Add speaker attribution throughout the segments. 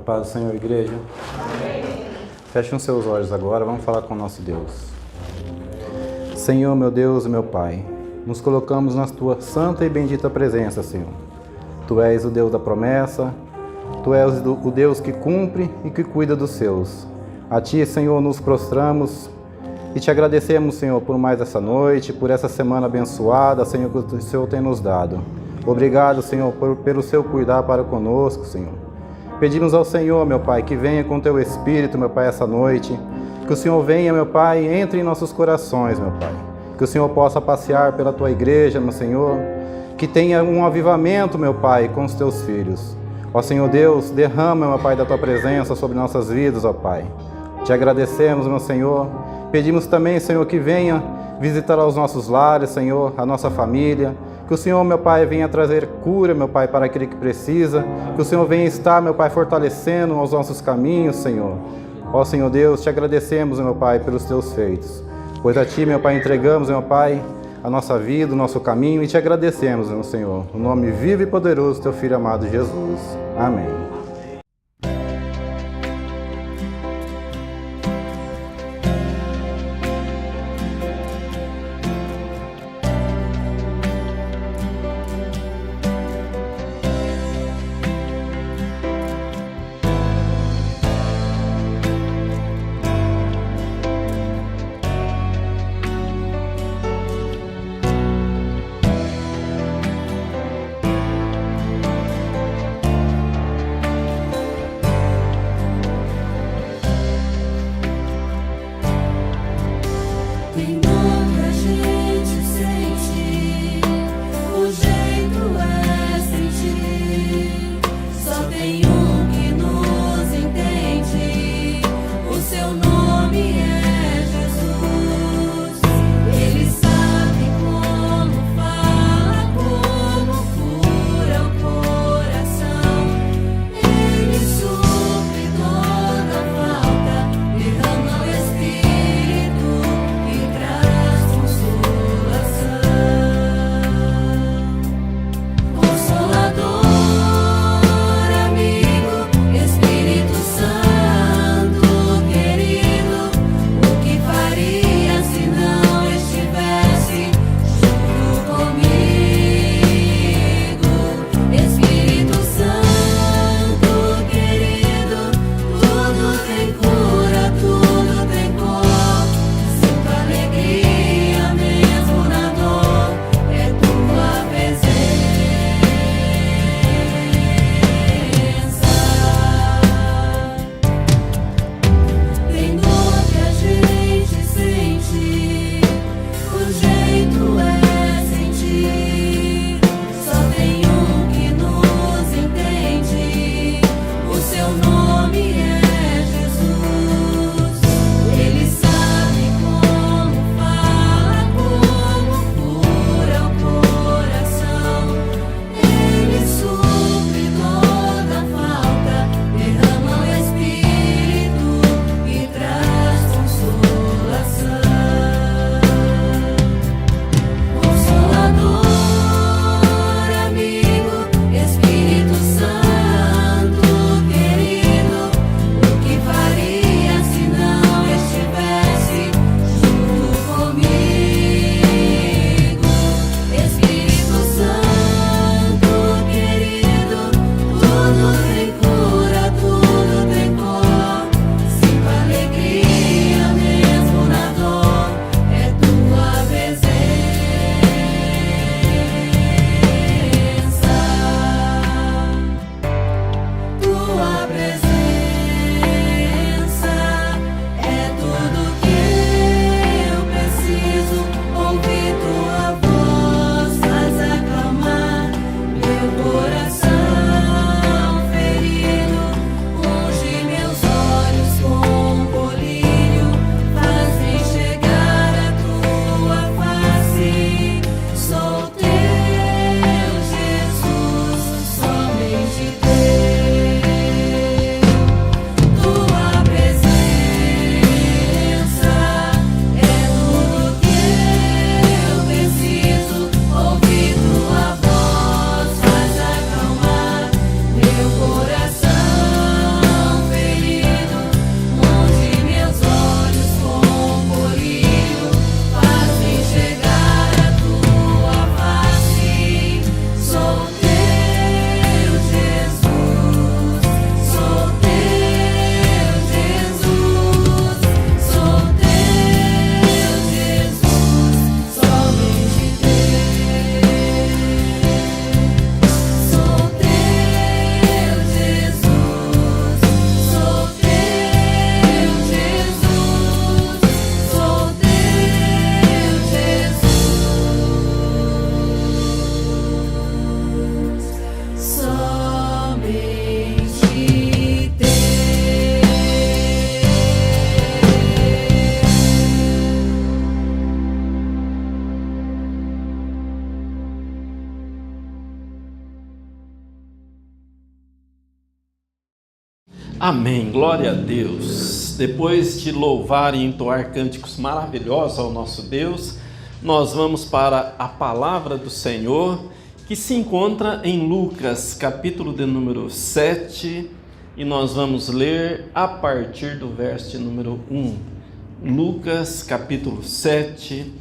Speaker 1: Paz do Senhor, igreja. Amém. Fechem os seus olhos agora, vamos falar com o nosso Deus. Senhor, meu Deus e meu Pai, nos colocamos na Tua santa e bendita presença, Senhor. Tu és o Deus da promessa, Tu és o Deus que cumpre e que cuida dos seus. A Ti, Senhor, nos prostramos e Te agradecemos, Senhor, por mais essa noite, por essa semana abençoada, Senhor, que o Senhor tem nos dado. Obrigado, Senhor, pelo Seu cuidar para conosco, Senhor. Pedimos ao Senhor, meu Pai, que venha com Teu Espírito, meu Pai, essa noite. Que o Senhor venha, meu Pai, entre em nossos corações, meu Pai. Que o Senhor possa passear pela Tua igreja, meu Senhor. Que tenha um avivamento, meu Pai, com os Teus filhos. Ó Senhor Deus, derrama, meu Pai, da Tua presença sobre nossas vidas, ó Pai. Te agradecemos, meu Senhor. Pedimos também, Senhor, que venha visitar os nossos lares, Senhor, a nossa família. Que o Senhor, meu Pai, venha trazer cura, meu Pai, para aquele que precisa. Que o Senhor venha estar, meu Pai, fortalecendo os nossos caminhos, Senhor. Ó Senhor Deus, Te agradecemos, meu Pai, pelos Teus feitos. Pois a Ti, meu Pai, entregamos, meu Pai, a nossa vida, o nosso caminho e Te agradecemos, meu Senhor. No nome vivo e poderoso do Teu Filho amado Jesus. Amém.
Speaker 2: Amém, glória a Deus. Depois de louvar e entoar cânticos maravilhosos ao nosso Deus, nós vamos para a palavra do Senhor, que se encontra em Lucas, capítulo de número 7, e nós vamos ler a partir do verso de número 1. Lucas, capítulo 7,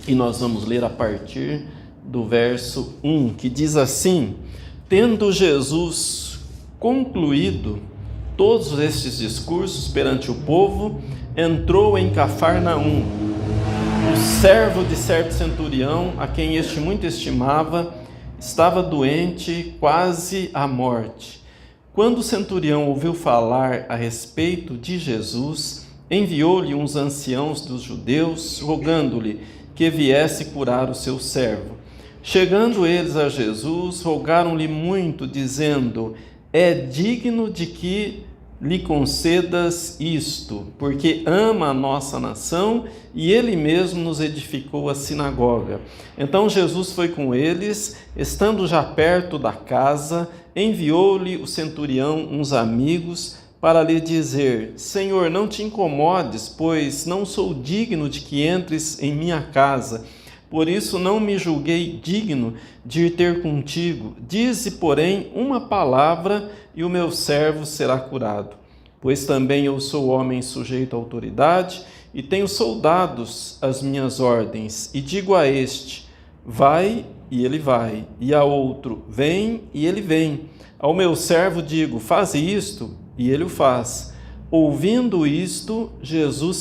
Speaker 2: e nós vamos ler a partir do verso 1, que diz assim: Tendo Jesus concluído todos estes discursos perante o povo, entrou em Cafarnaum. O servo de certo centurião, a quem este muito estimava, estava doente, quase à morte. Quando o centurião ouviu falar a respeito de Jesus, enviou-lhe uns anciãos dos judeus, rogando-lhe que viesse curar o seu servo. Chegando eles a Jesus, rogaram-lhe muito, dizendo: É digno de que lhe concedas isto, porque ama a nossa nação e ele mesmo nos edificou a sinagoga. Então Jesus foi com eles, estando já perto da casa, enviou-lhe o centurião uns amigos para lhe dizer: Senhor, não te incomodes, pois não sou digno de que entres em minha casa. Por isso não me julguei digno de ir ter contigo. Dize, porém, uma palavra e o meu servo será curado. Pois também eu sou homem sujeito à autoridade e tenho soldados às minhas ordens. E digo a este: vai, e ele vai. E a outro: vem, e ele vem. Ao meu servo digo: faze isto, e ele o faz. Ouvindo isto, Jesus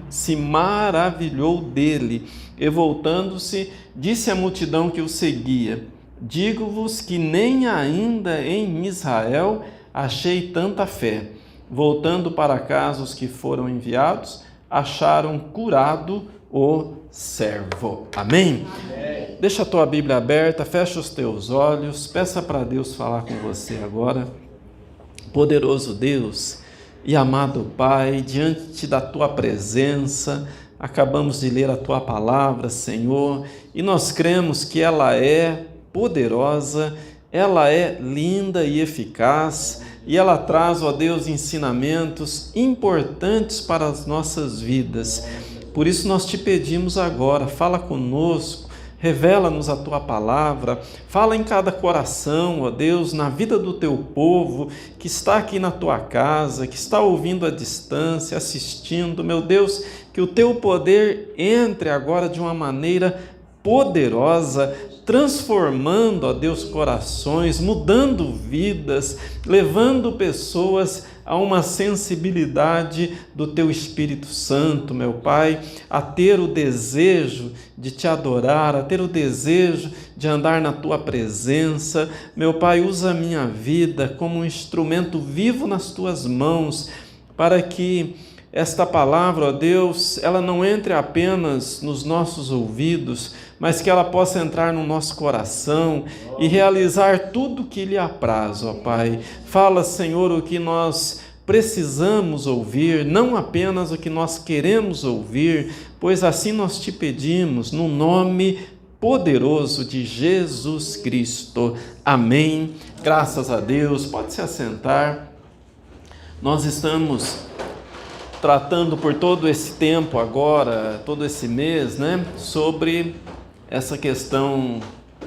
Speaker 2: se maravilhou dele, e voltando-se, disse à multidão que o seguia: Digo-vos que nem ainda em Israel achei tanta fé. Voltando para casa os que foram enviados, acharam curado o servo. Amém? Amém. Deixa a tua Bíblia aberta, fecha os teus olhos, peça para Deus falar com você agora. Poderoso Deus e amado Pai, diante da tua presença, acabamos de ler a tua palavra, Senhor, e nós cremos que ela é poderosa, ela é linda e eficaz, e ela traz, ó Deus, ensinamentos importantes para as nossas vidas. Por isso nós te pedimos agora, fala conosco, revela-nos a tua palavra, fala em cada coração, ó Deus, na vida do teu povo, que está aqui na tua casa, que está ouvindo à distância, assistindo, meu Deus, que o teu poder entre agora de uma maneira poderosa, transformando, ó Deus, corações, mudando vidas, levando pessoas a uma sensibilidade do Teu Espírito Santo, meu Pai, a ter o desejo de Te adorar, a ter o desejo de andar na Tua presença. Meu Pai, usa a minha vida como um instrumento vivo nas Tuas mãos, para que esta palavra, ó Deus, ela não entre apenas nos nossos ouvidos, mas que ela possa entrar no nosso coração e realizar tudo o que lhe apraz, ó Pai. Fala, Senhor, o que nós precisamos ouvir, não apenas o que nós queremos ouvir, pois assim nós te pedimos, no nome poderoso de Jesus Cristo. Amém. Graças a Deus. Pode se assentar. Nós estamos tratando por todo esse tempo agora, todo esse mês, sobre essa questão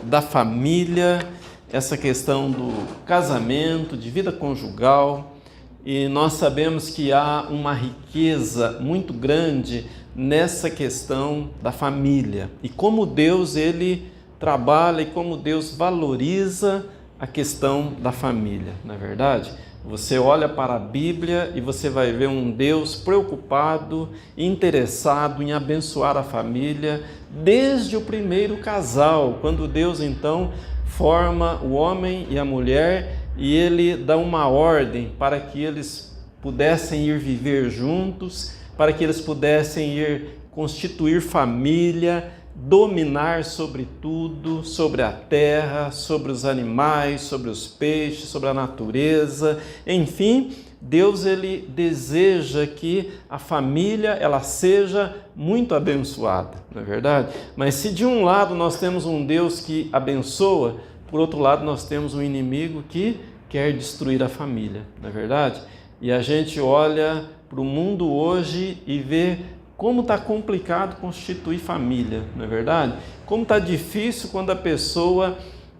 Speaker 2: da família, essa questão do casamento, de vida conjugal, e nós sabemos que há uma riqueza muito grande nessa questão da família, e como Deus, Ele trabalha e como Deus valoriza a questão da família, não é verdade? Você olha para a Bíblia e você vai ver um Deus preocupado, interessado em abençoar a família desde o primeiro casal, quando Deus então forma o homem e a mulher e Ele dá uma ordem para que eles pudessem ir viver juntos, para que eles pudessem ir constituir família, dominar sobre tudo, sobre a terra, sobre os animais, sobre os peixes, sobre a natureza, enfim, Deus ele deseja que a família ela seja muito abençoada, não é verdade? Mas se de um lado nós temos um Deus que abençoa, por outro lado nós temos um inimigo que quer destruir a família, não é verdade? E a gente olha para o mundo hoje e vê como está complicado constituir família, não é verdade? Como está difícil quando a pessoa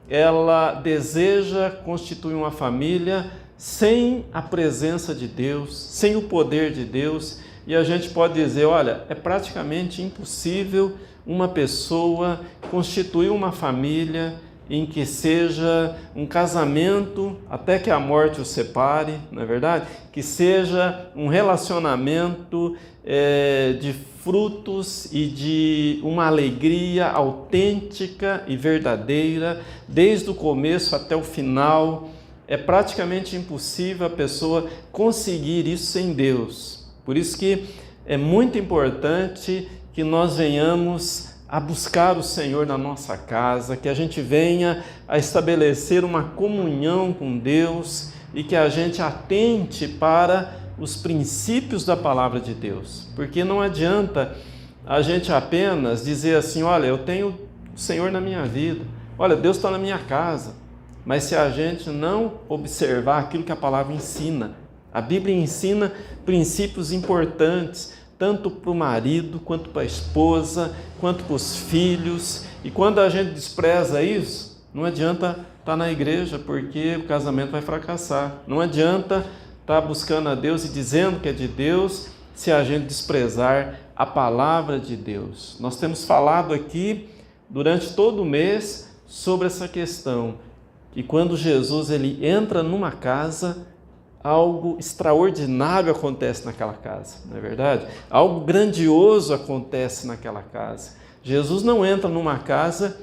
Speaker 2: ela deseja constituir uma família sem a presença de Deus, sem o poder de Deus. E a gente pode dizer, olha, é praticamente impossível uma pessoa constituir uma família em que seja um casamento até que a morte os separe, não é verdade? Que seja um relacionamento de frutos e de uma alegria autêntica e verdadeira, desde o começo até o final. É praticamente impossível a pessoa conseguir isso sem Deus. Por isso que é muito importante que nós venhamos a buscar o Senhor na nossa casa, que a gente venha a estabelecer uma comunhão com Deus e que a gente atente para os princípios da palavra de Deus. Porque não adianta a gente apenas dizer assim, olha, eu tenho o Senhor na minha vida, olha, Deus está na minha casa, mas se a gente não observar aquilo que a palavra ensina, a Bíblia ensina princípios importantes, tanto para o marido, quanto para a esposa, quanto para os filhos. E quando a gente despreza isso, não adianta estar na igreja, porque o casamento vai fracassar. Não adianta estar buscando a Deus e dizendo que é de Deus, se a gente desprezar a palavra de Deus. Nós temos falado aqui, durante todo o mês, sobre essa questão, que quando Jesus ele entra numa casa, algo extraordinário acontece naquela casa, não é verdade? Algo grandioso acontece naquela casa. Jesus não entra numa casa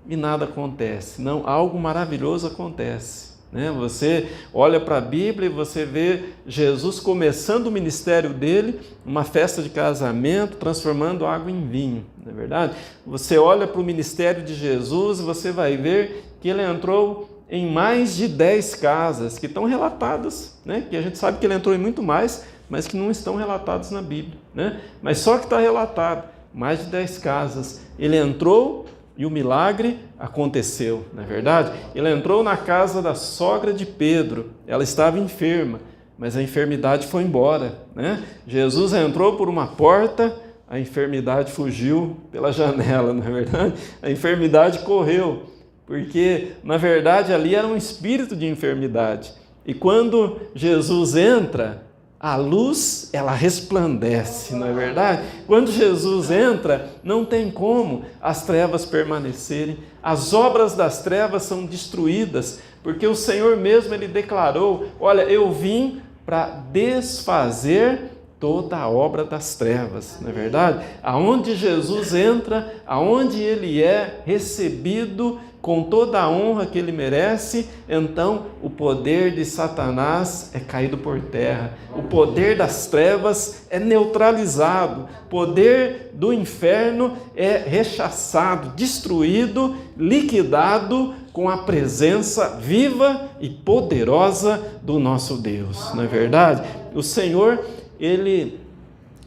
Speaker 2: e nada acontece, não, algo maravilhoso acontece, né? Você olha para a Bíblia e você vê Jesus começando o ministério dele, uma festa de casamento, transformando água em vinho, não é verdade? Você olha para o ministério de Jesus e você vai ver que ele entrou em mais de 10 casas que estão relatadas, né? Que a gente sabe que ele entrou em muito mais, mas que não estão relatadas na Bíblia, né? Mas só que está relatado, mais de 10 casas. Ele entrou e o milagre aconteceu, não é verdade? Ele entrou na casa da sogra de Pedro, ela estava enferma, mas a enfermidade foi embora, né? Jesus entrou por uma porta, a enfermidade fugiu pela janela, não é verdade? A enfermidade correu, porque, na verdade, ali era um espírito de enfermidade. E quando Jesus entra, a luz, ela resplandece, não é verdade? Quando Jesus entra, não tem como as trevas permanecerem. As obras das trevas são destruídas, porque o Senhor mesmo, ele declarou, olha, eu vim para desfazer toda a obra das trevas, não é verdade? Aonde Jesus entra, aonde ele é recebido com toda a honra que ele merece, então o poder de Satanás é caído por terra, o poder das trevas é neutralizado, o poder do inferno é rechaçado, destruído, liquidado com a presença viva e poderosa do nosso Deus, não é verdade? O Senhor, ele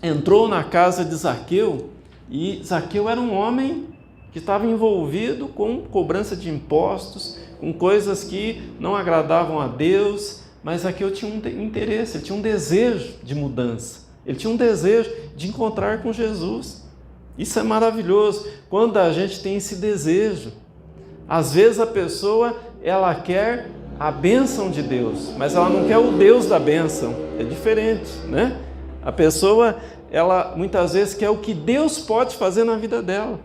Speaker 2: entrou na casa de Zaqueu, e Zaqueu era um homem que estava envolvido com cobrança de impostos, com coisas que não agradavam a Deus, mas Zaqueu tinha um interesse, ele tinha um desejo de mudança, ele tinha um desejo de encontrar com Jesus. Isso é maravilhoso, quando a gente tem esse desejo. Às vezes a pessoa, ela quer a bênção de Deus, mas ela não quer o Deus da bênção, é diferente, né? A pessoa, ela muitas vezes quer o que Deus pode fazer na vida dela,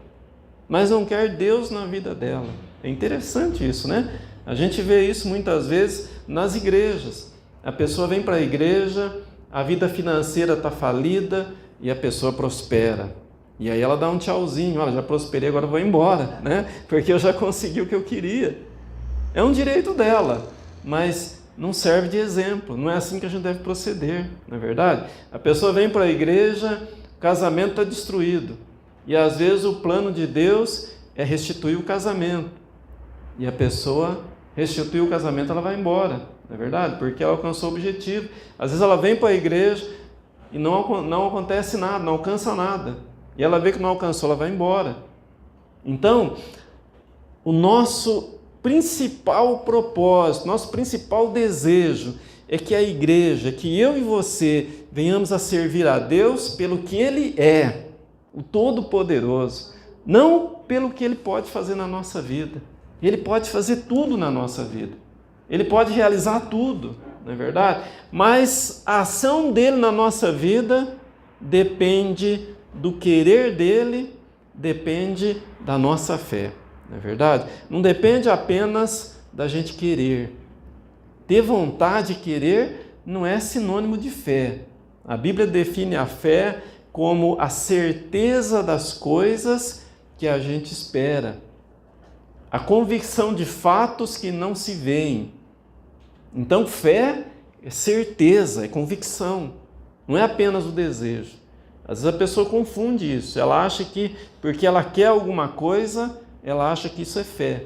Speaker 2: mas não quer Deus na vida dela. É interessante isso, né? A gente vê isso muitas vezes nas igrejas. A pessoa vem para a igreja, a vida financeira está falida e a pessoa prospera. E aí ela dá um tchauzinho, olha, já prosperei, agora vou embora, né? Porque eu já consegui o que eu queria. É um direito dela, mas não serve de exemplo. Não é assim que a gente deve proceder, não é verdade? A pessoa vem para a igreja, o casamento está destruído. E às vezes o plano de Deus é restituir o casamento. E a pessoa restitui o casamento, ela vai embora, não é verdade? Porque ela alcançou o objetivo. Às vezes ela vem para a igreja e não acontece nada, não alcança nada. E ela vê que não alcançou, ela vai embora. Então, o nosso principal propósito, nosso principal desejo é que a igreja, que eu e você venhamos a servir a Deus pelo que Ele é, o Todo-Poderoso, não pelo que Ele pode fazer na nossa vida. Ele pode fazer tudo na nossa vida. Ele pode realizar tudo, não é verdade? Mas a ação dele na nossa vida depende do querer dele, depende da nossa fé, não é verdade? Não depende apenas da gente querer. Ter vontade de querer não é sinônimo de fé. A Bíblia define a fé como a certeza das coisas que a gente espera. A convicção de fatos que não se veem. Então, fé é certeza, é convicção. Não é apenas o desejo. Às vezes a pessoa confunde isso. Ela acha que, porque ela quer alguma coisa, ela acha que isso é fé.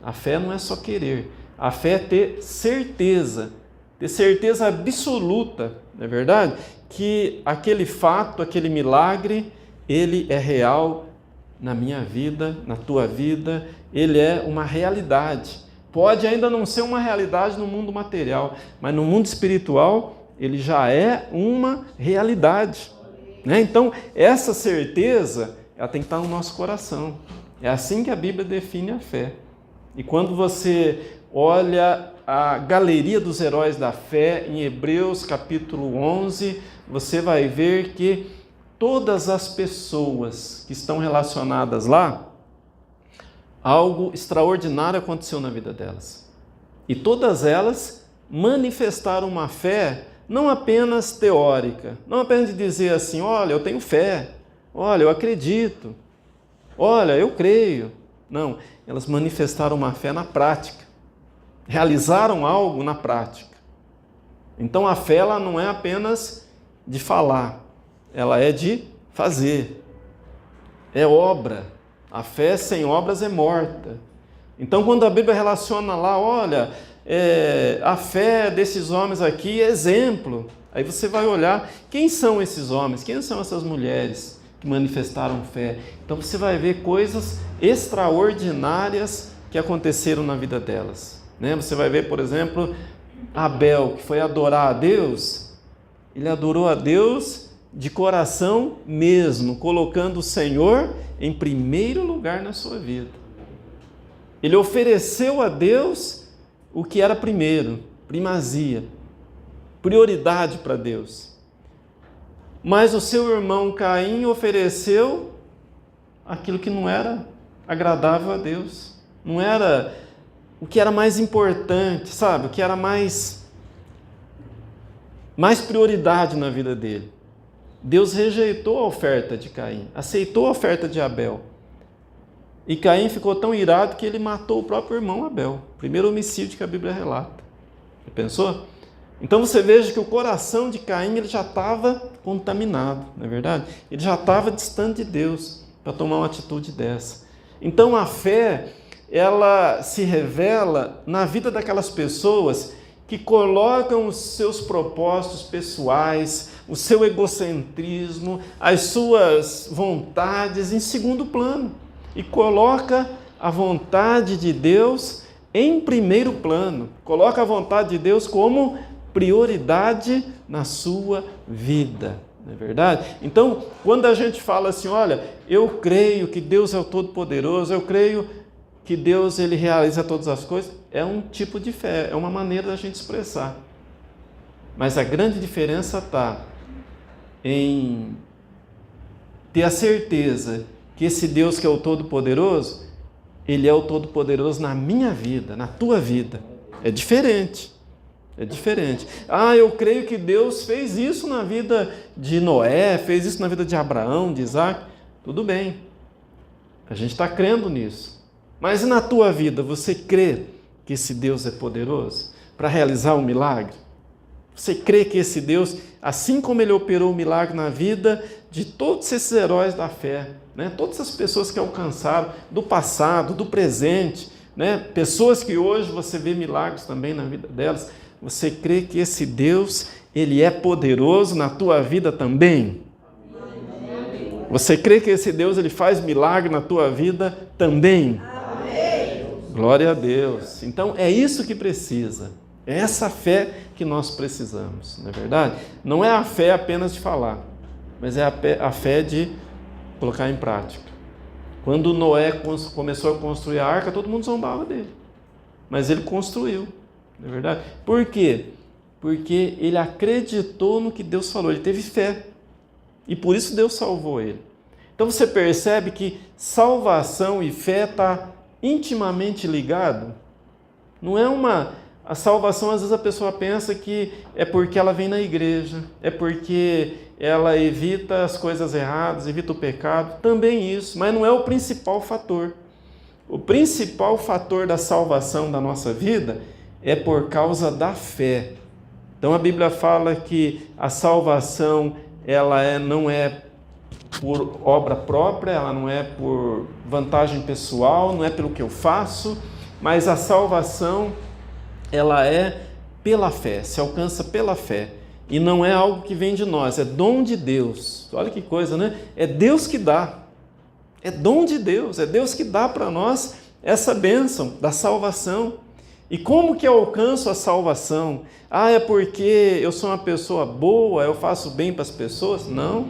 Speaker 2: A fé não é só querer. A fé é ter certeza absoluta, não é verdade? Que aquele fato, aquele milagre, ele é real na minha vida, na tua vida, ele é uma realidade. Pode ainda não ser uma realidade no mundo material, mas no mundo espiritual, ele já é uma realidade. Né? Então, essa certeza, ela tem que estar no nosso coração. É assim que a Bíblia define a fé. E quando você olha a galeria dos heróis da fé em Hebreus capítulo 11, você vai ver que todas as pessoas que estão relacionadas lá, algo extraordinário aconteceu na vida delas. E todas elas manifestaram uma fé não apenas teórica, não apenas de dizer assim, olha, eu tenho fé, olha, eu acredito, olha, eu creio. Não, elas manifestaram uma fé na prática, realizaram algo na prática. Então a fé ela não é apenas de falar, ela é de fazer, é obra. A fé sem obras é morta. Então quando a Bíblia relaciona lá, olha, a fé desses homens aqui é exemplo. Aí você vai olhar, quem são esses homens? Quem são essas mulheres que manifestaram fé? Então você vai ver coisas extraordinárias que aconteceram na vida delas. Né? Você vai ver, por exemplo, Abel, que foi adorar a Deus. Ele adorou a Deus de coração mesmo, colocando o Senhor em primeiro lugar na sua vida. Ele ofereceu a Deus o que era primeiro, primazia, prioridade para Deus. Mas o seu irmão Caim ofereceu aquilo que não era agradável a Deus. Não era o que era mais importante, sabe? O que era mais prioridade na vida dele. Deus rejeitou a oferta de Caim, aceitou a oferta de Abel. E Caim ficou tão irado que ele matou o próprio irmão Abel. Primeiro homicídio que a Bíblia relata. Você pensou? Então você veja que o coração de Caim ele já estava contaminado, não é verdade? Ele já estava distante de Deus para tomar uma atitude dessa. Então a fé, ela se revela na vida daquelas pessoas que colocam os seus propósitos pessoais, o seu egocentrismo, as suas vontades em segundo plano e coloca a vontade de Deus em primeiro plano, coloca a vontade de Deus como prioridade na sua vida, não é verdade? Então, quando a gente fala assim, olha, eu creio que Deus é o Todo-Poderoso, eu creio que Deus ele realiza todas as coisas, é um tipo de fé, é uma maneira da gente expressar. Mas a grande diferença está em ter a certeza que esse Deus que é o Todo-Poderoso, Ele é o Todo-Poderoso na minha vida, na tua vida. É diferente. É diferente. Ah, eu creio que Deus fez isso na vida de Noé, fez isso na vida de Abraão, de Isaac. Tudo bem. A gente está crendo nisso. Mas e na tua vida, você crê que esse Deus é poderoso para realizar um milagre? Você crê que esse Deus, assim como Ele operou o milagre na vida de todos esses heróis da fé, né? Todas as pessoas que alcançaram do passado, do presente, né? Pessoas que hoje você vê milagres também na vida delas, você crê que esse Deus, Ele é poderoso na tua vida também? Você crê que esse Deus, Ele faz milagre na tua vida também? Amém. Glória a Deus. Então é isso que precisa. É essa fé que nós precisamos, não é verdade? Não é a fé apenas de falar, mas é a fé de colocar em prática. Quando Noé começou a construir a arca, todo mundo zombava dele. Mas ele construiu, não é verdade? Por quê? Porque ele acreditou no que Deus falou, ele teve fé. E por isso Deus salvou ele. Então você percebe que salvação e fé está intimamente ligado. Não é a salvação, às vezes a pessoa pensa que é porque ela vem na igreja, é porque ela evita as coisas erradas, evita o pecado, também isso, mas não é o principal fator. O principal fator da salvação da nossa vida é por causa da fé. Então a Bíblia fala que a salvação não é por obra própria, ela não é por vantagem pessoal, não é pelo que eu faço, mas a salvação ela é pela fé, se alcança pela fé. E não é algo que vem de nós, é dom de Deus. Olha que coisa, né? É Deus que dá. É dom de Deus, é Deus que dá para nós essa bênção da salvação. E como que eu alcanço a salvação? É porque eu sou uma pessoa boa, eu faço bem para as pessoas? Não.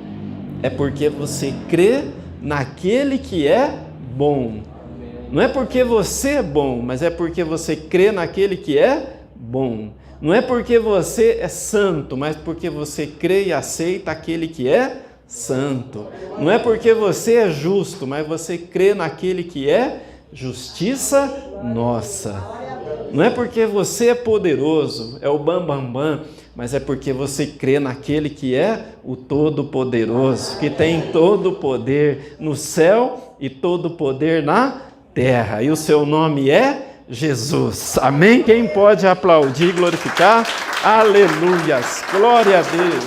Speaker 2: É porque você crê naquele que é bom. Não é porque você é bom, mas é porque você crê naquele que é bom. Não é porque você é santo, mas porque você crê e aceita aquele que é santo. Não é porque você é justo, mas você crê naquele que é justiça nossa. Não é porque você é poderoso, é o bam, mas é porque você crê naquele que é o Todo-Poderoso, que tem todo o poder no céu e todo o poder na terra. E o seu nome é Jesus. Amém? Quem pode aplaudir e glorificar? Aleluias! Glória a Deus!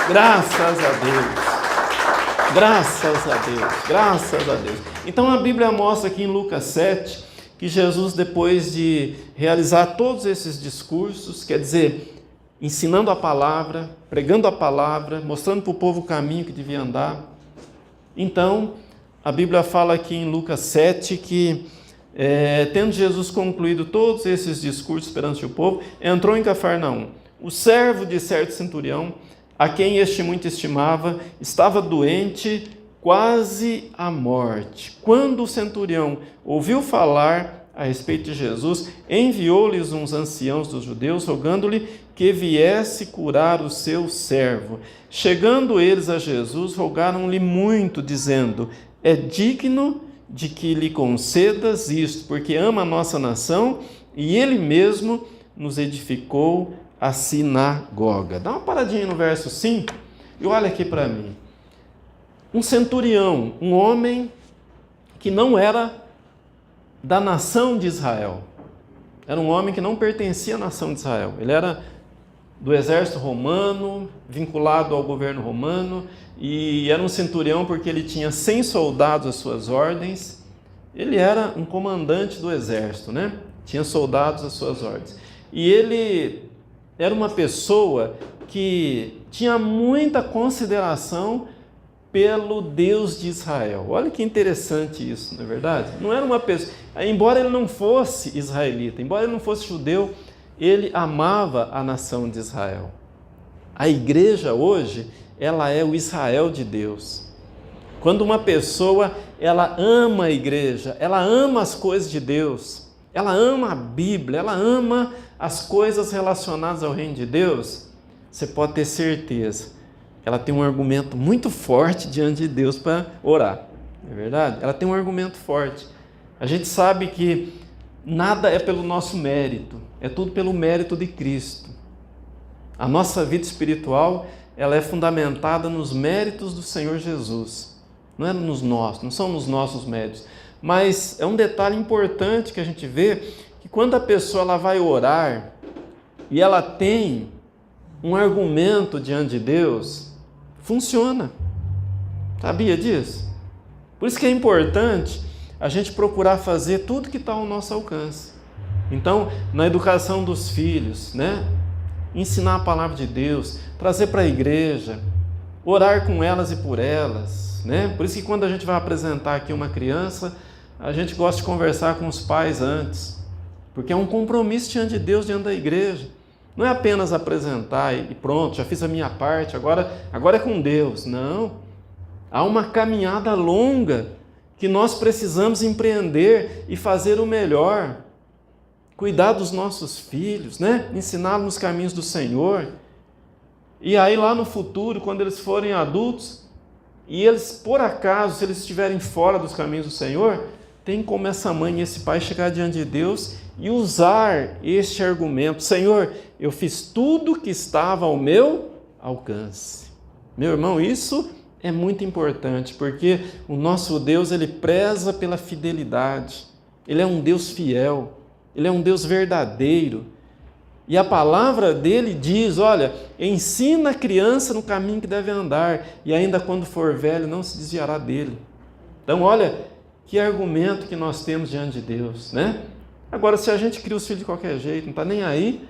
Speaker 2: Graças a Deus! Graças a Deus! Graças a Deus! Então a Bíblia mostra aqui em Lucas 7 que Jesus, depois de realizar todos esses discursos, quer dizer, ensinando a palavra, pregando a palavra, mostrando para o povo o caminho que devia andar, então a Bíblia fala aqui em Lucas 7 que, tendo Jesus concluído todos esses discursos perante o povo, entrou em Cafarnaum. O servo de certo centurião, a quem este muito estimava, estava doente, quase à morte. Quando o centurião ouviu falar a respeito de Jesus, enviou-lhes uns anciãos dos judeus, rogando-lhe que viesse curar o seu servo. Chegando eles a Jesus, rogaram-lhe muito, dizendo: é digno de que lhe concedas isto, porque ama a nossa nação e ele mesmo nos edificou a sinagoga. Dá uma paradinha no verso 5 e olha aqui para mim. Um centurião, um homem que não era da nação de Israel. Era um homem que não pertencia à nação de Israel. Ele era do exército romano, vinculado ao governo romano, e era um centurião porque ele tinha 100 soldados às suas ordens. Ele era um comandante do exército, né? Tinha soldados às suas ordens. E ele era uma pessoa que tinha muita consideração pelo Deus de Israel. Olha que interessante isso, não é verdade? Não era uma pessoa, embora ele não fosse israelita, embora ele não fosse judeu, ele amava a nação de Israel. A igreja hoje, ela é o Israel de Deus. Quando uma pessoa, ela ama a igreja, ela ama as coisas de Deus, ela ama a Bíblia, ela ama as coisas relacionadas ao reino de Deus, você pode ter certeza, ela tem um argumento muito forte diante de Deus para orar, não é verdade? Ela tem um argumento forte. A gente sabe que nada é pelo nosso mérito, é tudo pelo mérito de Cristo. A nossa vida espiritual, ela é fundamentada nos méritos do Senhor Jesus. Não é nos nossos, não são nos nossos méritos. Mas é um detalhe importante que a gente vê, que quando a pessoa ela vai orar e ela tem um argumento diante de Deus, funciona. Sabia disso? Por isso que é importante a gente procurar fazer tudo que está ao nosso alcance. Então, na educação dos filhos, né? Ensinar a palavra de Deus, trazer para a igreja, orar com elas e por elas, né? Por isso que quando a gente vai apresentar aqui uma criança, a gente gosta de conversar com os pais antes, porque é um compromisso diante de Deus, diante da igreja. Não é apenas apresentar e pronto, já fiz a minha parte, agora é com Deus. Não. Há uma caminhada longa que nós precisamos empreender e fazer o melhor. Cuidar dos nossos filhos, né? Ensiná-los nos caminhos do Senhor. E aí lá no futuro, quando eles forem adultos, e eles, por acaso, se eles estiverem fora dos caminhos do Senhor, tem como essa mãe e esse pai chegar diante de Deus e usar este argumento: Senhor, eu fiz tudo que estava ao meu alcance. Meu irmão, isso é muito importante, porque o nosso Deus, Ele preza pela fidelidade. Ele é um Deus fiel, Ele é um Deus verdadeiro. E a palavra dele diz, olha, ensina a criança no caminho que deve andar, e ainda quando for velho não se desviará dele. Então, olha, que argumento que nós temos diante de Deus, né? Agora, se a gente cria os filhos de qualquer jeito, não está nem aí,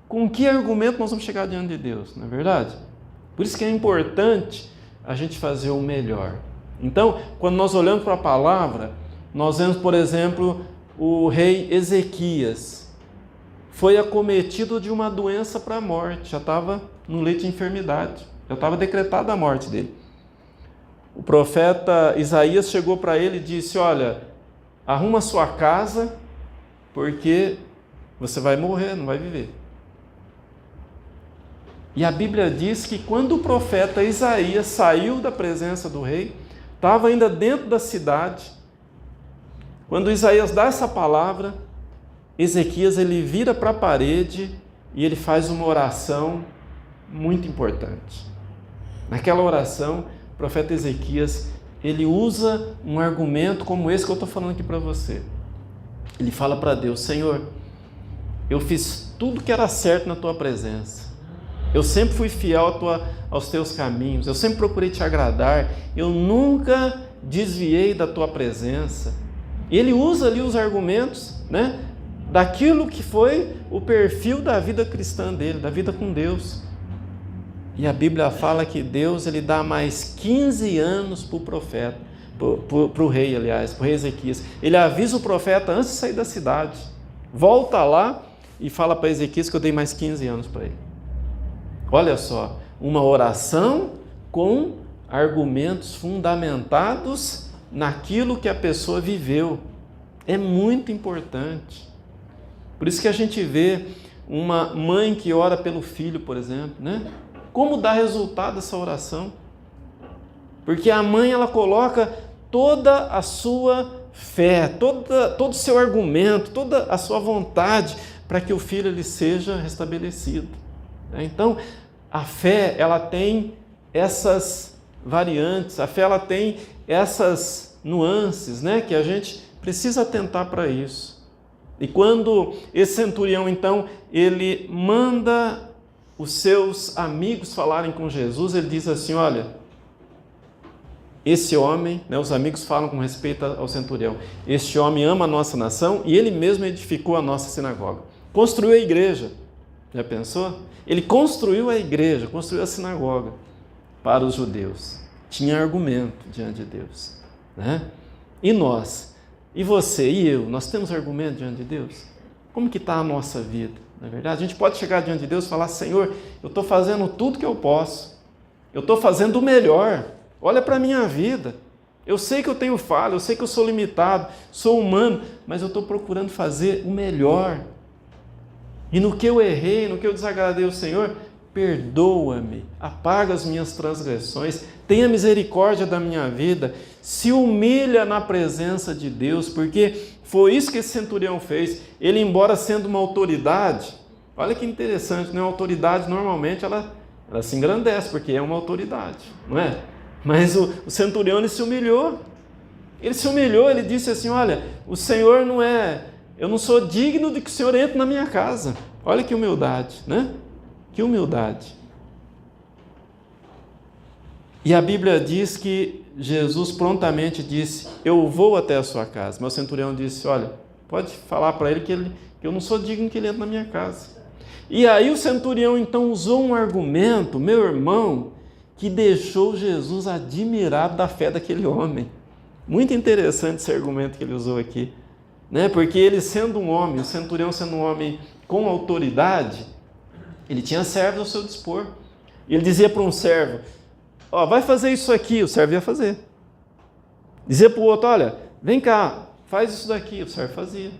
Speaker 2: com que argumento nós vamos chegar diante de Deus, não é verdade? Por isso que é importante a gente fazer o melhor. Então, quando nós olhamos para a palavra, nós vemos, por exemplo, o rei Ezequias foi acometido de uma doença para a morte, já estava no leito de enfermidade, já estava decretada a morte dele. O profeta Isaías chegou para ele e disse: olha, arruma a sua casa, porque você vai morrer, não vai viver. E a Bíblia diz que quando o profeta Isaías saiu da presença do rei, estava ainda dentro da cidade, quando Isaías dá essa palavra, Ezequias ele vira para a parede e ele faz uma oração muito importante. Naquela oração, o profeta Ezequias ele usa um argumento como esse que eu estou falando aqui para você. Ele fala para Deus: Senhor, eu fiz tudo que era certo na tua presença. Eu sempre fui fiel aos teus caminhos. Eu sempre procurei te agradar. Eu nunca desviei da tua presença. E ele usa ali os argumentos, né, daquilo que foi o perfil da vida cristã dele, da vida com Deus. E a Bíblia fala que Deus ele dá mais 15 anos para o profeta, para o rei, aliás, para o rei Ezequias. Ele avisa o profeta antes de sair da cidade. Volta lá e fala para Ezequias que eu dei mais 15 anos para ele. Olha só, uma oração com argumentos fundamentados naquilo que a pessoa viveu. É muito importante. Por isso que a gente vê uma mãe que ora pelo filho, por exemplo, né? Como dá resultado essa oração? Porque a mãe ela coloca toda a sua fé, todo o seu argumento, toda a sua vontade para que o filho ele seja restabelecido. Então, a fé ela tem essas variantes, a fé ela tem essas nuances, né? Que a gente precisa atentar para isso. E quando esse centurião, então, ele manda os seus amigos falarem com Jesus, ele diz assim: olha, esse homem, né, os amigos falam com respeito ao centurião, este homem ama a nossa nação e ele mesmo edificou a nossa sinagoga. Construiu a igreja. Já pensou? Ele construiu a igreja, construiu a sinagoga para os judeus. Tinha argumento diante de Deus, né? E nós? E você e eu? Nós temos argumento diante de Deus? Como que está a nossa vida? Não é verdade? A gente pode chegar diante de Deus e falar: Senhor, eu estou fazendo tudo que eu posso. Eu estou fazendo o melhor. Olha para a minha vida. Eu sei que eu tenho falha, eu sei que eu sou limitado, sou humano, mas eu estou procurando fazer o melhor. E no que eu errei, no que eu desagradei o Senhor, perdoa-me, apaga as minhas transgressões, tenha misericórdia da minha vida, se humilha na presença de Deus, porque foi isso que esse centurião fez. Ele, embora sendo uma autoridade, olha que interessante, né? A autoridade normalmente ela se engrandece, porque é uma autoridade, não é? Mas o centurião ele se humilhou, ele disse assim: olha, o Senhor não é... Eu não sou digno de que o Senhor entre na minha casa. Olha que humildade, né? Que humildade. E a Bíblia diz que Jesus prontamente disse: eu vou até a sua casa. Mas o centurião disse: olha, pode falar para ele que eu não sou digno que ele entre na minha casa. E aí o centurião então usou um argumento, meu irmão, que deixou Jesus admirado da fé daquele homem. Muito interessante esse argumento que ele usou aqui, né? Porque ele sendo um homem, o centurião sendo um homem com autoridade, ele tinha servos ao seu dispor. E ele dizia para um servo, ó, vai fazer isso aqui, o servo ia fazer. Dizia para o outro, olha, vem cá, faz isso daqui, o servo fazia.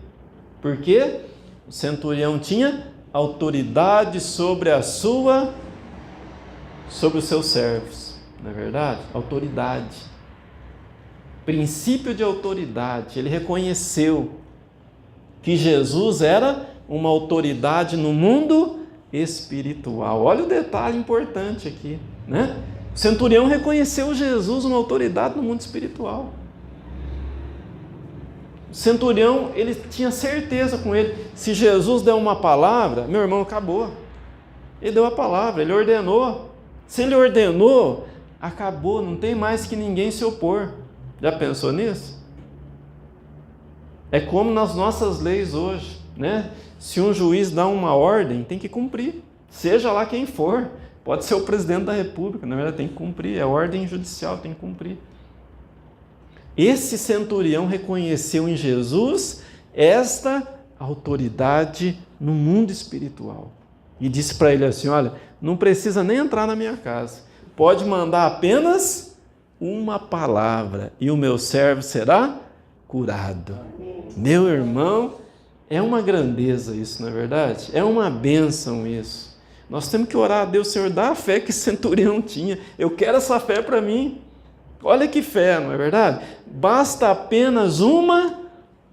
Speaker 2: Por quê? O centurião tinha autoridade sobre os seus servos, não é verdade? Autoridade. Princípio de autoridade. Ele reconheceu que Jesus era uma autoridade no mundo espiritual. Olha o detalhe importante aqui, né? O centurião reconheceu Jesus uma autoridade no mundo espiritual. O centurião, ele tinha certeza com ele, se Jesus der uma palavra, meu irmão, acabou. Ele deu a palavra, ele ordenou. Se ele ordenou, acabou, não tem mais que ninguém se opor. Já pensou nisso? É como nas nossas leis hoje, né? Se um juiz dá uma ordem, tem que cumprir, seja lá quem for. Pode ser o presidente da República, na verdade tem que cumprir, é ordem judicial, tem que cumprir. Esse centurião reconheceu em Jesus esta autoridade no mundo espiritual. E disse para ele assim, olha, não precisa nem entrar na minha casa, pode mandar apenas uma palavra e o meu servo será curado. Meu irmão, é uma grandeza isso, não é verdade? É uma bênção isso. Nós temos que orar a Deus, Senhor, dá a fé que esse centurião tinha. Eu quero essa fé para mim. Olha que fé, não é verdade? Basta apenas uma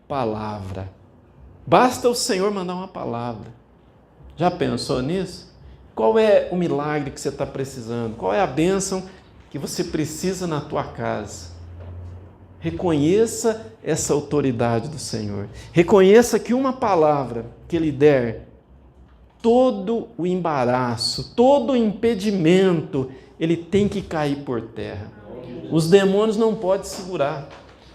Speaker 2: palavra. Basta o Senhor mandar uma palavra. Já pensou nisso? Qual é o milagre que você está precisando? Qual é a bênção que você precisa na tua casa? Reconheça essa autoridade do Senhor. Reconheça que uma palavra que Ele der, todo o embaraço, todo o impedimento, ele tem que cair por terra. Os demônios não podem segurar.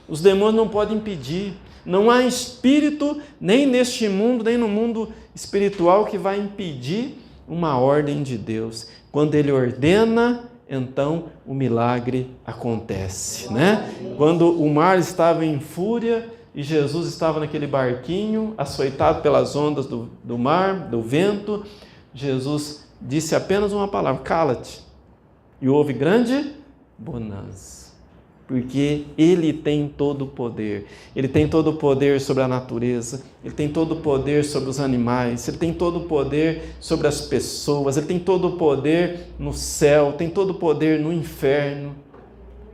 Speaker 2: Os demônios não podem impedir. Não há espírito, nem neste mundo, nem no mundo espiritual, que vai impedir uma ordem de Deus. Quando Ele ordena, então o milagre acontece, né? Quando o mar estava em fúria e Jesus estava naquele barquinho, açoitado pelas ondas do mar, do vento, Jesus disse apenas uma palavra, cala-te. E houve grande bonança, porque Ele tem todo o poder. Ele tem todo o poder sobre a natureza, Ele tem todo o poder sobre os animais, Ele tem todo o poder sobre as pessoas, Ele tem todo o poder no céu, tem todo o poder no inferno.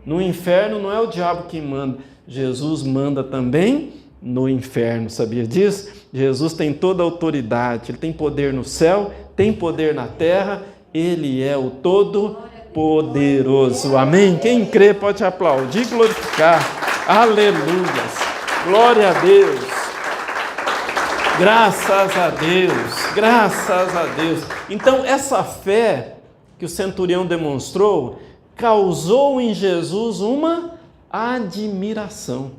Speaker 2: No inferno não é o diabo que manda, Jesus manda também no inferno, sabia disso? Jesus tem toda a autoridade, Ele tem poder no céu, tem poder na terra, Ele é o Todo-Poderoso. Amém? Quem crê pode aplaudir e glorificar. Aleluia. Glória a Deus. Graças a Deus. Graças a Deus. Então, essa fé que o centurião demonstrou causou em Jesus uma admiração.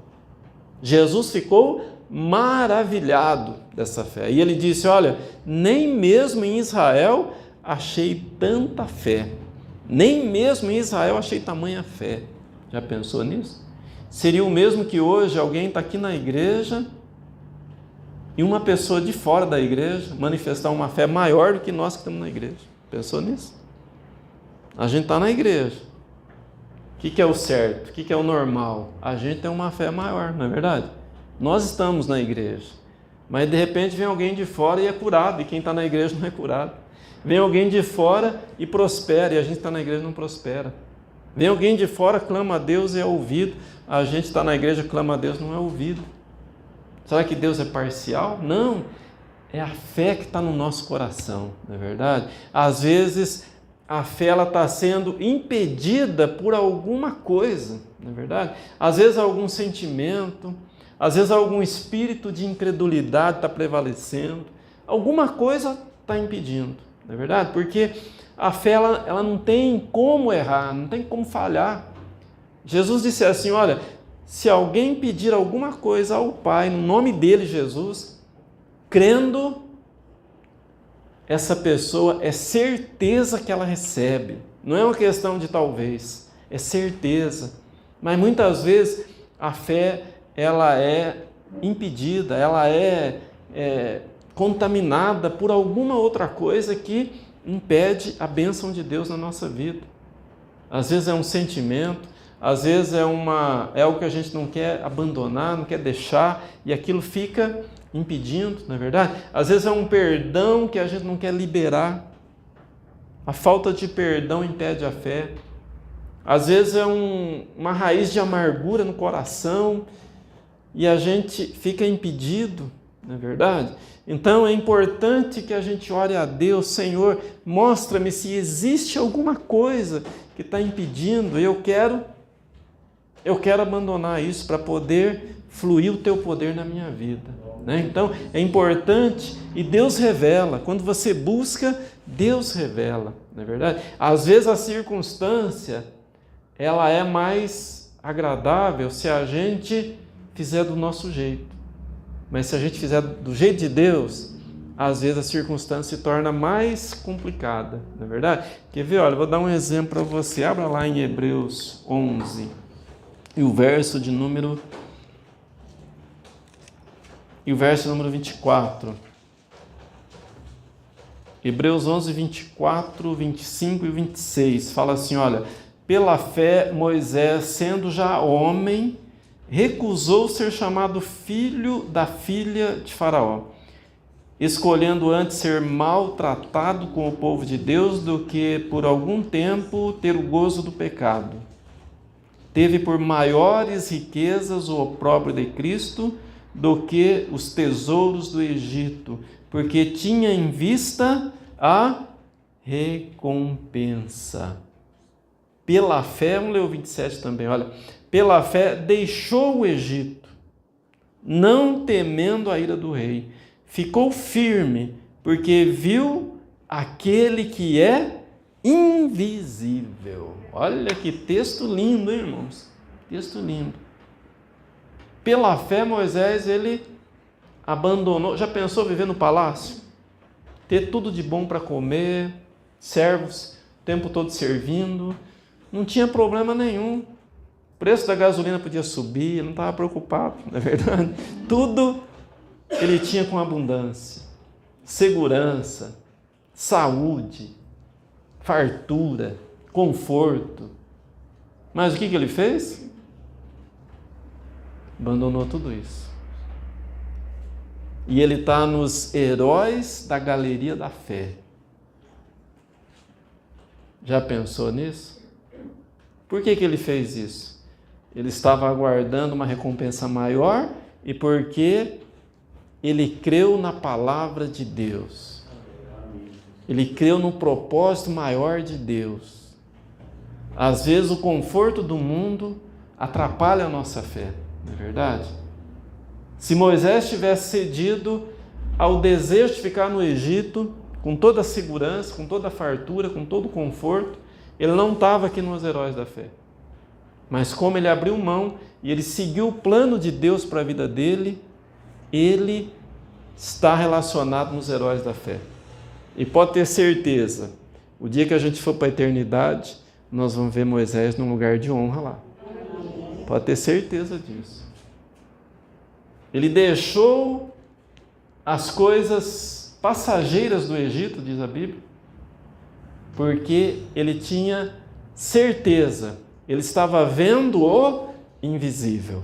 Speaker 2: Jesus ficou maravilhado dessa fé. E ele disse, olha, nem mesmo em Israel achei tanta fé. Nem mesmo em Israel achei tamanha fé. Já pensou nisso? Seria o mesmo que hoje alguém está aqui na igreja e uma pessoa de fora da igreja manifestar uma fé maior do que nós que estamos na igreja. Pensou nisso? A gente está na igreja. O que é o certo? O que é o normal? A gente tem uma fé maior, não é verdade? Nós estamos na igreja, mas de repente vem alguém de fora e é curado, e quem está na igreja não é curado. Vem alguém de fora e prospera, e a gente está na igreja e não prospera. Vem alguém de fora, clama a Deus e é ouvido, a gente está na igreja, clama a Deus, não é ouvido. Será que Deus é parcial? Não, é a fé que está no nosso coração, não é verdade? Às vezes a fé está sendo impedida por alguma coisa, não é verdade? Às vezes algum sentimento, às vezes algum espírito de incredulidade está prevalecendo, alguma coisa está impedindo, não é verdade? Porque a fé ela não tem como errar, não tem como falhar. Jesus disse assim, olha, se alguém pedir alguma coisa ao Pai, no nome dele, Jesus, crendo, essa pessoa é certeza que ela recebe. Não é uma questão de talvez, é certeza. Mas muitas vezes a fé ela é impedida, ela é contaminada por alguma outra coisa que impede a bênção de Deus na nossa vida. Às vezes é um sentimento, às vezes é algo que a gente não quer abandonar, não quer deixar, e aquilo fica impedindo, não é verdade? Às vezes é um perdão que a gente não quer liberar. A falta de perdão impede a fé. Às vezes é uma raiz de amargura no coração e a gente fica impedido, não é verdade? Então é importante que a gente ore a Deus: Senhor, mostra-me se existe alguma coisa que está impedindo. Eu quero abandonar isso para poder fluir o Teu poder na minha vida, né? Então é importante, e Deus revela. Quando você busca, Deus revela, não é verdade? Às vezes a circunstância ela é mais agradável se a gente fizer do nosso jeito. Mas se a gente fizer do jeito de Deus, às vezes a circunstância se torna mais complicada, não é verdade? Quer ver? Olha, vou dar um exemplo para você. Abra lá em Hebreus 11, e o verso número 24. Hebreus 11, 24, 25 e 26. Fala assim, olha: pela fé, Moisés, sendo já homem, recusou ser chamado filho da filha de Faraó, escolhendo antes ser maltratado com o povo de Deus do que por algum tempo ter o gozo do pecado. Teve por maiores riquezas o opróbrio de Cristo do que os tesouros do Egito, porque tinha em vista a recompensa. Pela fé, vamos ler o 27 também, olha: pela fé deixou o Egito, não temendo a ira do rei. Ficou firme, porque viu aquele que é invisível. Olha que texto lindo, hein, irmãos? Texto lindo. Pela fé, Moisés, ele abandonou. Já pensou viver no palácio? Ter tudo de bom para comer, servos o tempo todo servindo, não tinha problema nenhum. O preço da gasolina podia subir, ele não estava preocupado, não é verdade? Tudo ele tinha com abundância, segurança, saúde, fartura, conforto. Mas o que ele fez? Abandonou tudo isso. E ele está nos heróis da galeria da fé. Já pensou nisso? Por que ele fez isso? Ele estava aguardando uma recompensa maior e porque ele creu na palavra de Deus. Ele creu no propósito maior de Deus. Às vezes o conforto do mundo atrapalha a nossa fé, não é verdade? Se Moisés tivesse cedido ao desejo de ficar no Egito, com toda a segurança, com toda a fartura, com todo o conforto, ele não estava aqui nos heróis da fé. Mas como ele abriu mão e ele seguiu o plano de Deus para a vida dele, ele está relacionado nos heróis da fé. E pode ter certeza, o dia que a gente for para a eternidade, nós vamos ver Moisés num lugar de honra lá. Pode ter certeza disso. Ele deixou as coisas passageiras do Egito, diz a Bíblia, porque ele tinha certeza, ele estava vendo o invisível.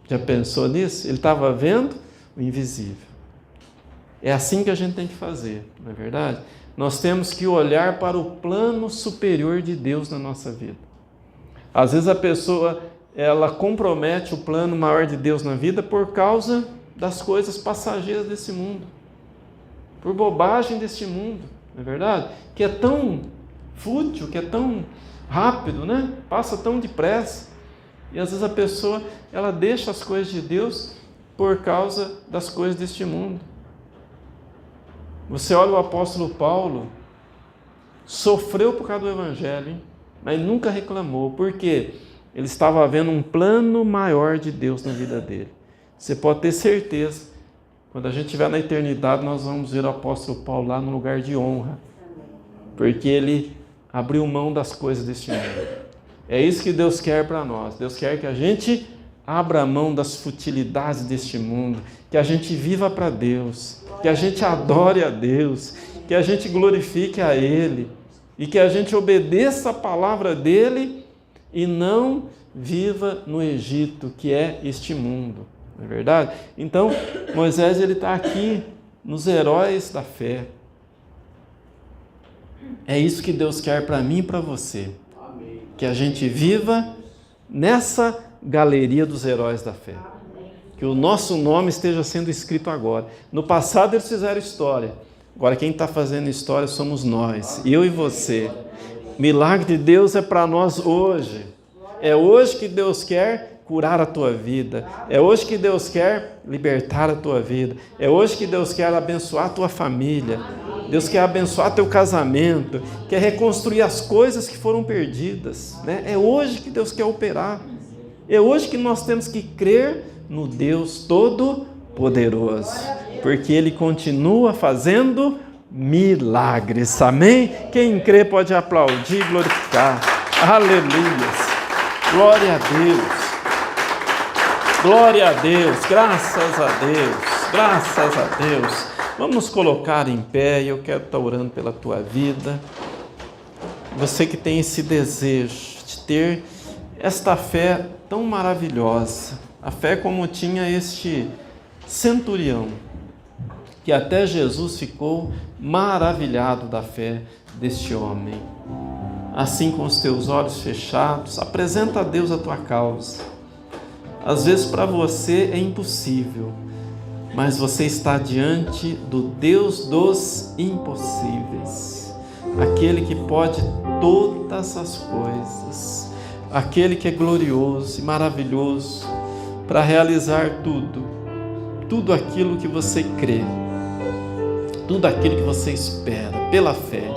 Speaker 2: Já pensou nisso? Ele estava vendo o invisível. É assim que a gente tem que fazer, não é verdade? Nós temos que olhar para o plano superior de Deus na nossa vida. Às vezes a pessoa, ela compromete o plano maior de Deus na vida por causa das coisas passageiras desse mundo, por bobagem deste mundo, não é verdade? Que é tão fútil, que é tão rápido, né? Passa tão depressa. E às vezes a pessoa, ela deixa as coisas de Deus por causa das coisas deste mundo. Você olha o apóstolo Paulo, sofreu por causa do Evangelho, hein? Mas nunca reclamou. Por quê? Ele estava vendo um plano maior de Deus na vida dele. Você pode ter certeza, quando a gente estiver na eternidade, nós vamos ver o apóstolo Paulo lá no lugar de honra, porque ele abriu mão das coisas deste mundo. É isso que Deus quer para nós. Deus quer que a gente abra mão das futilidades deste mundo, que a gente viva para Deus, que a gente adore a Deus, que a gente glorifique a Ele e que a gente obedeça a palavra dEle e não viva no Egito, que é este mundo, não é verdade? Então, Moisés ele está aqui nos heróis da fé. É isso que Deus quer para mim e para você, que a gente viva nessa galeria dos heróis da fé, que o nosso nome esteja sendo escrito agora. No passado eles fizeram história, agora quem está fazendo história somos nós, eu e você. O milagre de Deus é para nós hoje. É hoje que Deus quer curar a tua vida. É hoje que Deus quer libertar a tua vida. É hoje que Deus quer abençoar a tua família. Deus quer abençoar teu casamento. Quer reconstruir as coisas que foram perdidas, né? É hoje que Deus quer operar. É hoje que nós temos que crer no Deus Todo-Poderoso, porque Ele continua fazendo milagres. Amém? Quem crê pode aplaudir e glorificar. Aleluia. Glória a Deus, glória a Deus, graças a Deus, graças a Deus. Vamos nos colocar em pé e eu quero estar orando pela tua vida. Você que tem esse desejo de ter esta fé tão maravilhosa, a fé como tinha este centurião, que até Jesus ficou maravilhado da fé deste homem. Assim, com os teus olhos fechados, apresenta a Deus a tua causa. Às vezes para você é impossível, mas você está diante do Deus dos impossíveis, aquele que pode todas as coisas, aquele que é glorioso e maravilhoso para realizar tudo aquilo que você crê, tudo aquilo que você espera pela fé.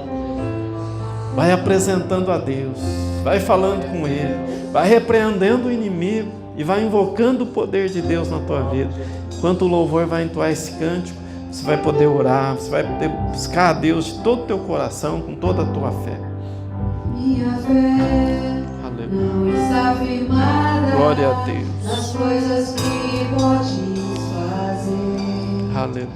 Speaker 2: Vai apresentando a Deus, vai falando com Ele, vai repreendendo o inimigo e vai invocando o poder de Deus na tua vida. Enquanto o louvor vai entoar esse cântico, você vai poder orar, você vai poder buscar a Deus de todo o teu coração, com toda a tua fé.
Speaker 3: Minha fé não está firmada
Speaker 2: Glória a Deus.
Speaker 3: nas coisas que podes fazer.
Speaker 2: Aleluia.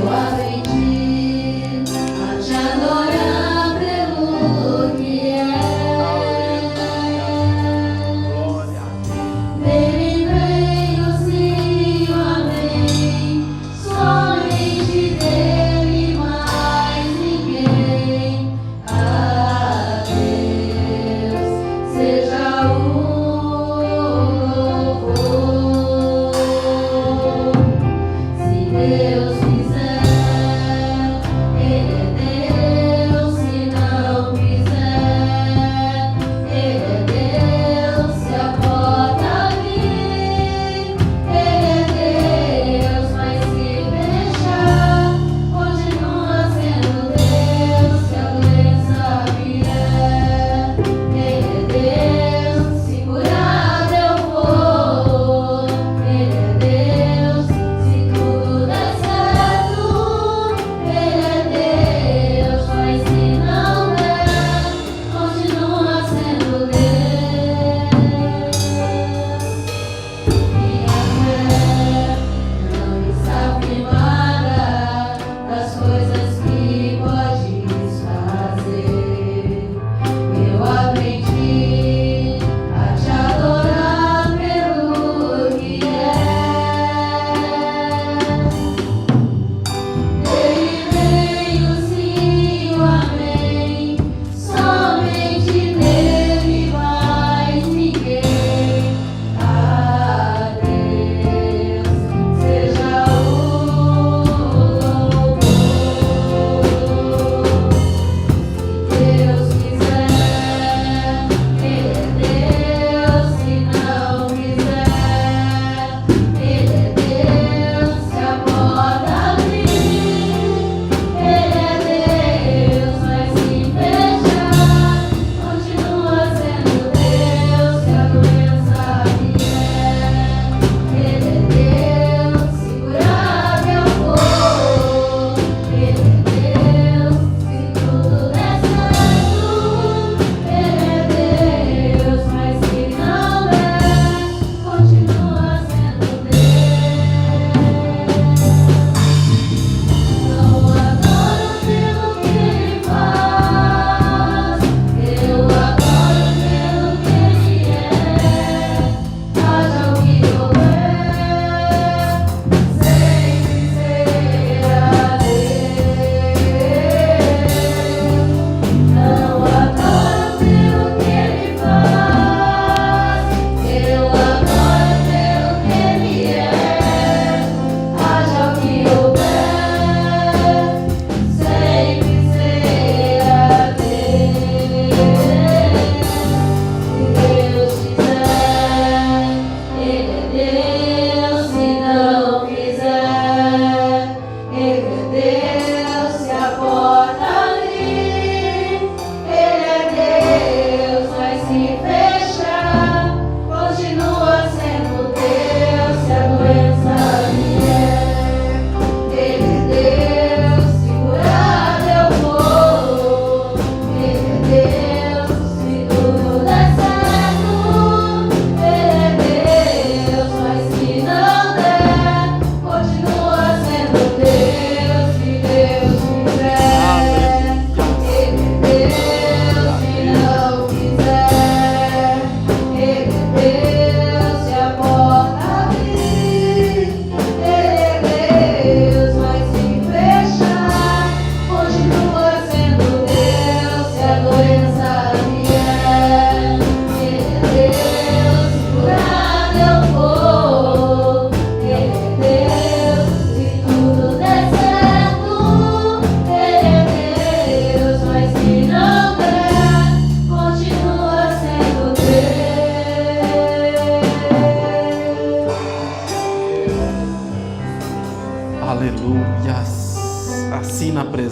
Speaker 3: Eu aprendi a te adorar pelo que é.
Speaker 2: Glória a Deus.
Speaker 3: Nele veio sim, amém. Somente dele, mais ninguém. A Deus seja o louvor. Se Deus quiser, Ele é Deus.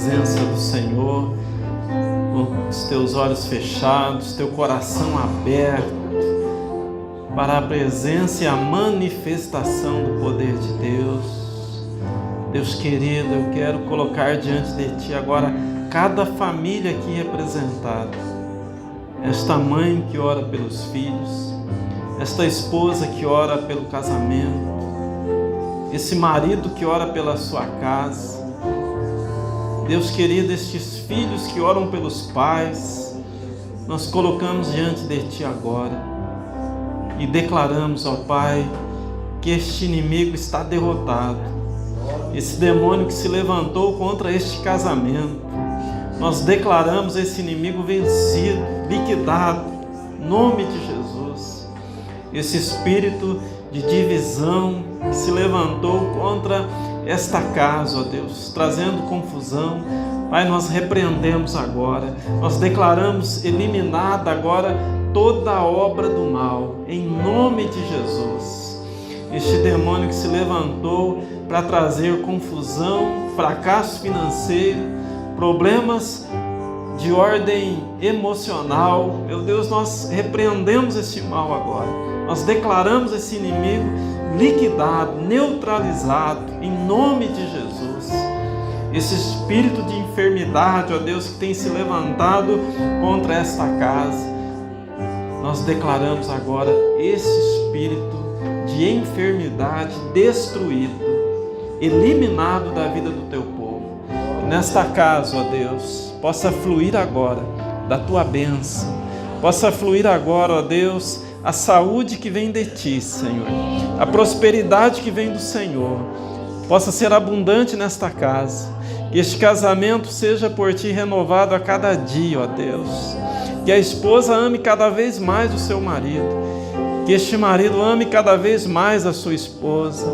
Speaker 2: presença do Senhor, com os teus olhos fechados, teu coração aberto para a presença e a manifestação do poder de Deus. Deus querido, eu quero colocar diante de Ti agora cada família aqui representada. Esta mãe que ora pelos filhos, esta esposa que ora pelo casamento, esse marido que ora pela sua casa. Deus querido, estes filhos que oram pelos pais, nós colocamos diante de Ti agora e declaramos, ó Pai, que este inimigo está derrotado, esse demônio que se levantou contra este casamento, nós declaramos esse inimigo vencido, liquidado, em nome de Jesus. Esse espírito de divisão que se levantou contra esta casa, ó Deus, trazendo confusão, Pai, nós repreendemos agora, nós declaramos eliminada agora toda a obra do mal, em nome de Jesus. Este demônio que se levantou para trazer confusão, fracasso financeiro, problemas de ordem emocional, meu Deus, nós repreendemos esse mal agora, nós declaramos esse inimigo liquidado, neutralizado, em nome de Jesus. Esse espírito de enfermidade, ó Deus, que tem se levantado contra esta casa, nós declaramos agora esse espírito de enfermidade destruído, eliminado da vida do Teu povo. Que nesta casa, ó Deus, possa fluir agora da Tua bênção, possa fluir agora, ó Deus, a saúde que vem de Ti, Senhor, a prosperidade que vem do Senhor, possa ser abundante nesta casa, que este casamento seja por Ti renovado a cada dia, ó Deus, que a esposa ame cada vez mais o seu marido, que este marido ame cada vez mais a sua esposa.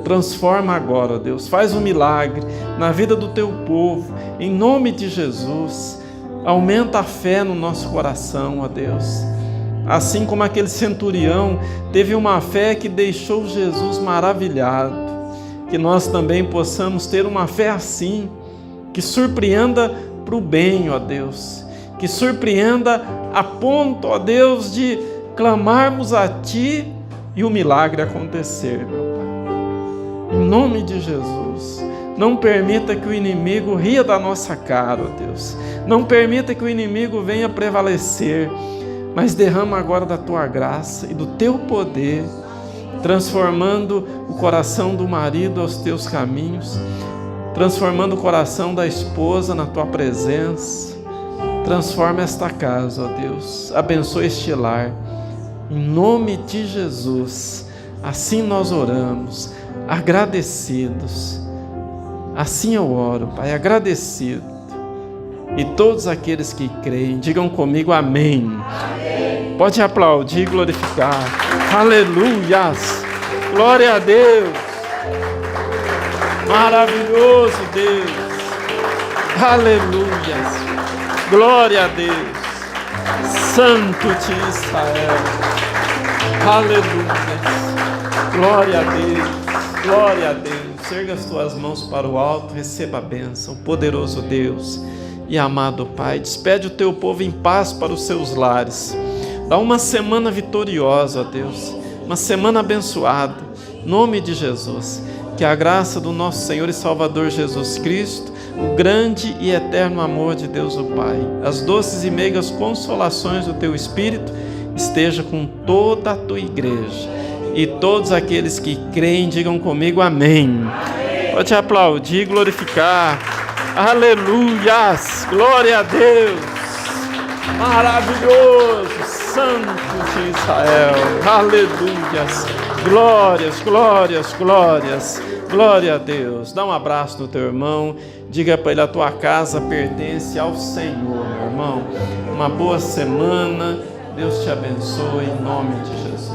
Speaker 2: Transforma agora, ó Deus, faz um milagre na vida do Teu povo, em nome de Jesus. Aumenta a fé no nosso coração, ó Deus. Assim como aquele centurião teve uma fé que deixou Jesus maravilhado, que nós também possamos ter uma fé assim, que surpreenda para o bem, ó Deus, que surpreenda a ponto, ó Deus, de clamarmos a Ti e o milagre acontecer, meu Pai. Em nome de Jesus, não permita que o inimigo ria da nossa cara, ó Deus. Não permita que o inimigo venha prevalecer, mas derrama agora da Tua graça e do Teu poder, transformando o coração do marido aos Teus caminhos, transformando o coração da esposa na Tua presença. Transforma esta casa, ó Deus, abençoe este lar, em nome de Jesus. Assim nós oramos, agradecidos. Assim eu oro, Pai, agradecido. E todos aqueles que creem, digam comigo amém. Amém. Pode aplaudir e glorificar. Aleluias. Glória a Deus. Maravilhoso Deus. Aleluias. Glória a Deus. Santo de Israel. Aleluias. Glória a Deus. Glória a Deus. Erga as tuas mãos para o alto, receba a bênção. Poderoso Deus e amado Pai, despede o Teu povo em paz para os seus lares. Dá uma semana vitoriosa, ó Deus, uma semana abençoada, em nome de Jesus. Que a graça do nosso Senhor e Salvador Jesus Cristo, o grande e eterno amor de Deus o Pai, as doces e meigas consolações do Teu Espírito, esteja com toda a Tua igreja. E todos aqueles que creem, digam comigo amém. Amém. Pode aplaudir e glorificar. Aleluias, glória a Deus, maravilhoso, Santo de Israel, aleluias, glórias, glórias, glórias, glória a Deus. Dá um abraço no teu irmão, diga para ele: a tua casa pertence ao Senhor, meu irmão. Uma boa semana, Deus te abençoe em nome de Jesus.